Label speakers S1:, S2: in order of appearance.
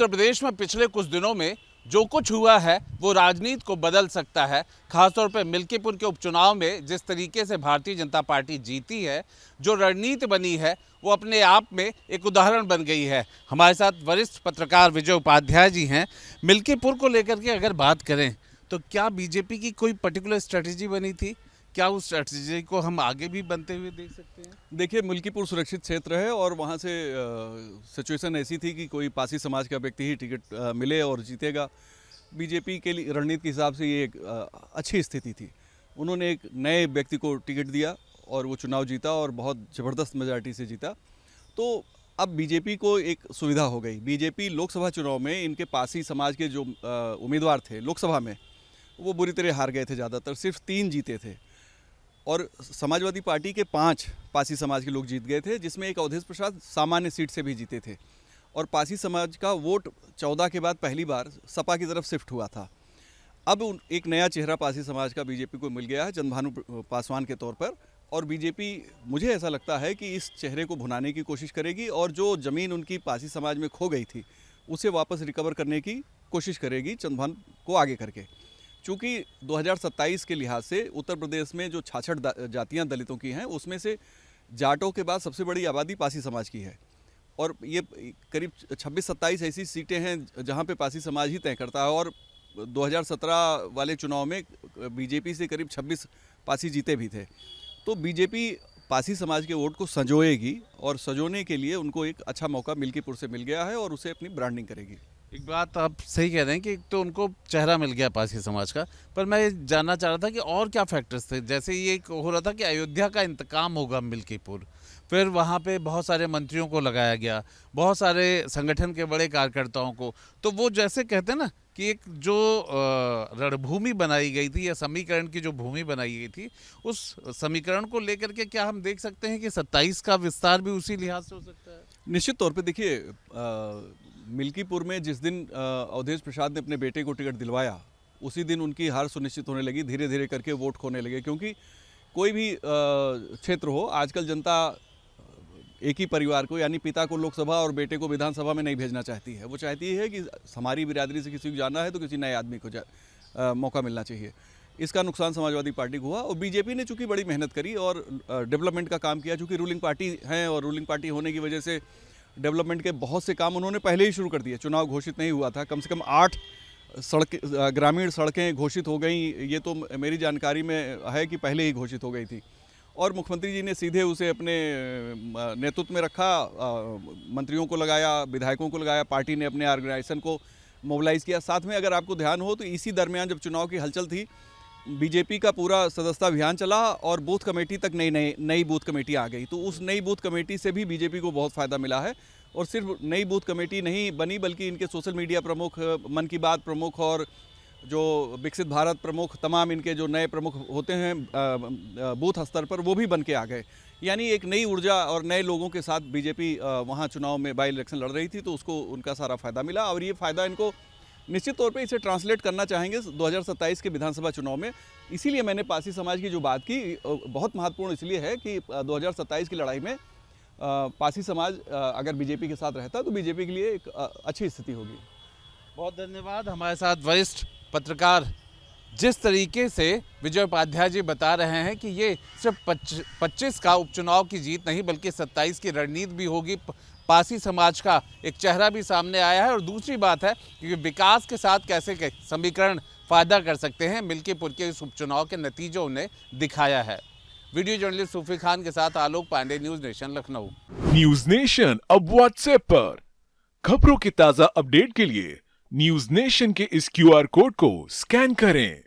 S1: उत्तर प्रदेश में पिछले कुछ दिनों में जो कुछ हुआ है वो राजनीति को बदल सकता है। खासतौर पर मिल्कीपुर के उपचुनाव में जिस तरीके से भारतीय जनता पार्टी जीती है, जो रणनीति बनी है वो अपने आप में एक उदाहरण बन गई है। हमारे साथ वरिष्ठ पत्रकार विजय उपाध्याय जी हैं। मिल्कीपुर को लेकर के अगर बात करें तो क्या बीजेपी की कोई पर्टिकुलर स्ट्रेटेजी बनी थी? क्या उस स्ट्रेटजी को हम आगे भी बनते हुए देख सकते हैं?
S2: देखिए, मिल्कीपुर सुरक्षित क्षेत्र है और वहाँ से सिचुएशन ऐसी थी कि कोई पासी समाज का व्यक्ति ही टिकट मिले और जीतेगा। बीजेपी के लिए रणनीति के हिसाब से ये एक अच्छी स्थिति थी। उन्होंने एक नए व्यक्ति को टिकट दिया और वो चुनाव जीता और बहुत ज़बरदस्त मेजॉरिटी से जीता। तो अब बीजेपी को एक सुविधा हो गई। बीजेपी लोकसभा चुनाव में इनके पासी समाज के जो उम्मीदवार थे लोकसभा में, वो बुरी तरह हार गए थे। ज़्यादातर सिर्फ 3 जीते थे और समाजवादी पार्टी के 5 पासी समाज के लोग जीत गए थे, जिसमें एक अवधेश प्रसाद सामान्य सीट से भी जीते थे। और पासी समाज का वोट 14 के बाद पहली बार सपा की तरफ शिफ्ट हुआ था। अब एक नया चेहरा पासी समाज का बीजेपी को मिल गया है चंद्रभानु पासवान के तौर पर। और बीजेपी, मुझे ऐसा लगता है कि इस चेहरे को भुनाने की कोशिश करेगी और जो ज़मीन उनकी पासी समाज में खो गई थी उसे वापस रिकवर करने की कोशिश करेगी चंद्रभानु को आगे करके। चूँकि 2027 के लिहाज से उत्तर प्रदेश में जो 66 जातियाँ दलितों की हैं, उसमें से जाटों के बाद सबसे बड़ी आबादी पासी समाज की है। और ये करीब 26-27 ऐसी सीटें हैं जहाँ पे पासी समाज ही तय करता है। और 2017 वाले चुनाव में बीजेपी से करीब 26 पासी जीते भी थे। तो बीजेपी पासी समाज के वोट को संजोएगी और संजोने के लिए उनको एक अच्छा मौका मिल्कीपुर से मिल गया है और उसे अपनी ब्रांडिंग करेगी।
S1: एक बात आप सही कह रहे हैं कि तो उनको चेहरा मिल गया पासी समाज का, पर मैं ये जानना चाह रहा था कि और क्या फैक्टर्स थे। जैसे ये हो रहा था कि अयोध्या का इंतकाम होगा मिल्कीपुर, फिर वहाँ पे बहुत सारे मंत्रियों को लगाया गया, बहुत सारे संगठन के बड़े कार्यकर्ताओं को। तो वो जैसे कहते हैं ना कि एक जो रणभूमि बनाई गई थी या समीकरण की जो भूमि बनाई गई थी, उस समीकरण को लेकर के क्या हम देख सकते हैं कि 27 का विस्तार भी उसी लिहाज से हो सकता है?
S2: निश्चित तौर पे देखिए, मिल्कीपुर में जिस दिन अवधेश प्रसाद ने अपने बेटे को टिकट दिलवाया, उसी दिन उनकी हार सुनिश्चित होने लगी। धीरे धीरे करके वोट खोने लगे, क्योंकि कोई भी क्षेत्र हो, आजकल जनता एक ही परिवार को, यानी पिता को लोकसभा और बेटे को विधानसभा में नहीं भेजना चाहती है। वो चाहती है कि हमारी बिरादरी से किसी को जाना है तो किसी नए आदमी को मौका मिलना चाहिए। इसका नुकसान समाजवादी पार्टी को हुआ। और बीजेपी ने चूँकि बड़ी मेहनत करी और डेवलपमेंट का काम किया, चूँकि रूलिंग पार्टी हैं और रूलिंग पार्टी होने की वजह से डेवलपमेंट के बहुत से काम उन्होंने पहले ही शुरू कर दिए। चुनाव घोषित नहीं हुआ था, कम से कम 8 ग्रामीण सड़कें घोषित हो गई। ये तो मेरी जानकारी में है कि पहले ही घोषित हो गई थी। और मुख्यमंत्री जी ने सीधे उसे अपने नेतृत्व में रखा, मंत्रियों को लगाया, विधायकों को लगाया, पार्टी ने अपने ऑर्गेनाइजेशन को मोबिलाइज़ किया। साथ में अगर आपको ध्यान हो तो इसी दरमियान जब चुनाव की हलचल थी, बीजेपी का पूरा सदस्यता अभियान चला और बूथ कमेटी तक नई बूथ कमेटी आ गई। तो उस नई बूथ कमेटी से भी बीजेपी को बहुत फ़ायदा मिला है। और सिर्फ नई बूथ कमेटी नहीं बनी, बल्कि इनके सोशल मीडिया प्रमुख, मन की बात प्रमुख और जो विकसित भारत प्रमुख, तमाम इनके जो नए प्रमुख होते हैं बूथ स्तर पर, वो भी बन के आ गए। यानी एक नई ऊर्जा और नए लोगों के साथ बीजेपी वहाँ चुनाव में बाई इलेक्शन लड़ रही थी, तो उसको उनका सारा फ़ायदा मिला। और ये फ़ायदा इनको निश्चित तौर पे इसे ट्रांसलेट करना चाहेंगे 2027 के विधानसभा चुनाव में। इसीलिए मैंने पासी समाज की जो बात की, बहुत महत्वपूर्ण इसलिए है कि 2027 की लड़ाई में पासी समाज अगर बीजेपी के साथ रहता तो बीजेपी के लिए एक अच्छी स्थिति होगी।
S1: बहुत धन्यवाद। हमारे साथ वरिष्ठ पत्रकार जिस तरीके से विजय उपाध्याय जी बता रहे हैं कि ये सिर्फ 25 का उपचुनाव की जीत नहीं बल्कि 27 की रणनीति भी होगी। पासी समाज का एक चेहरा भी सामने आया है। और दूसरी बात है कि विकास के साथ कैसे समीकरण फायदा कर सकते हैं, मिल्कीपुर के इस उपचुनाव के नतीजों ने दिखाया है। वीडियो जर्नलिस्ट सूफी खान के साथ Alok Pandey, News Nation, Lucknow.
S3: News Nation अब व्हाट्सएप पर खबरों की ताजा अपडेट के लिए न्यूज़ नेशन के इस QR कोड को स्कैन करें।